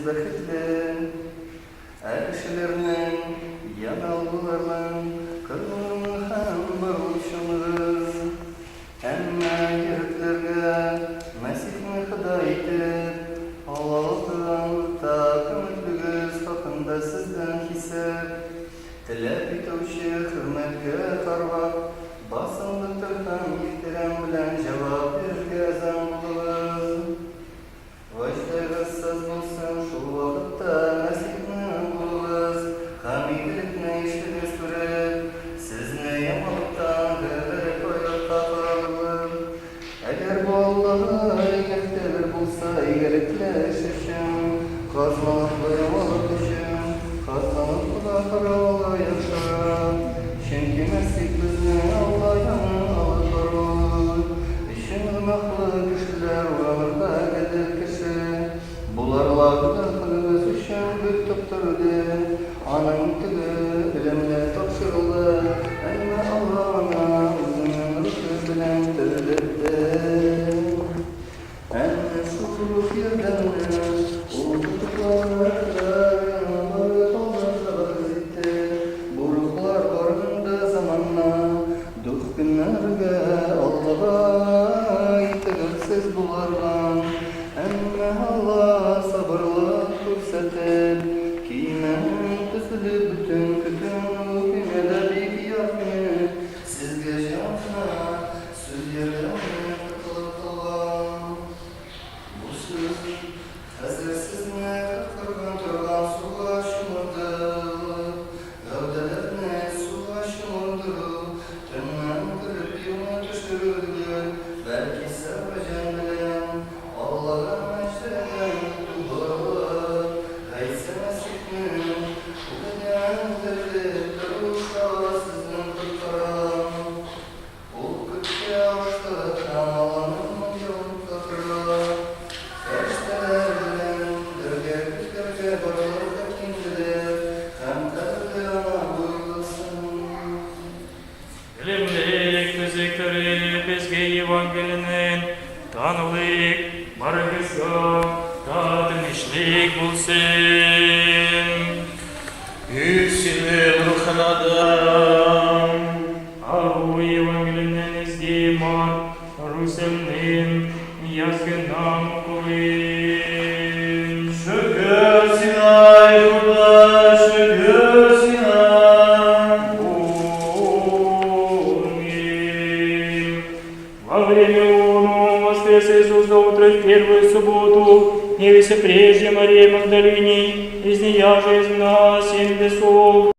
bäxetli, kişilerinin yanalgılarının kırmızı hem barışımız. Әмма йөрәкләргә Мәсихне Хода итеп, Аллаһтан үмитлегез хакында сездән хисап теләп итүче хөрмәткә карап, басымлыктыр һәм ихтирам белән җавап бирергә әзам булыгыз. Вәҗдәгез булсын, шул вакытта Мәсихне булыгыз һәм игелекне ишетегез күреп, сезне яманлыктан Eğer bu Allah'a iyilikler bulsa, iyilikler şişim, kazanıklı yamalı düşüm, kazanıklı karalı yaşam. Çünkü Mesih bizni Allah yanına alır. İşin ırmaklı kişiler uğramırda gelir kişi. Bularla gıdakınız için büktüktürdü. Anın tügü bilimle topşırıldı. Elme Allah'ına uzun rütü bilen türdürdü. Buruklar barındı zamanla, duh günlerge Allah'a itirirsiz bularlan. Emme Allah sabırla kursetip, kiymen tüzülü bütün kütün kıymeleri kıyafını, sizge şansına söz yerlerine takılıp kalan. Bu söz hazırsızne kırgın turgan suğa şımırdı, gövdelerine suğa şımırdı, tünnen kırıp yoluna düşürüldü, belki sevecen bilen Allah'a meşreden tuğlar, Gayse Mesih'nin bu bedenleri duruşa sizin kurtaran, bu kutluya hoşluk Allah'ın yolunda kırar. Bilimlik tüzükleri bizge Evangelinin tanılık barıgızga tadınışlık bulsun. Yükselen ruhanadan Avu Evangelinin izdiman Rusemnin yazgından okuyun. şükür Sinay burada, şükür Sinay. Аминь. Во время Оно воскрес Иисус до утра в первую субботу, не весе прежде Марии Магдалине, из нея же изгнала 7 бесов.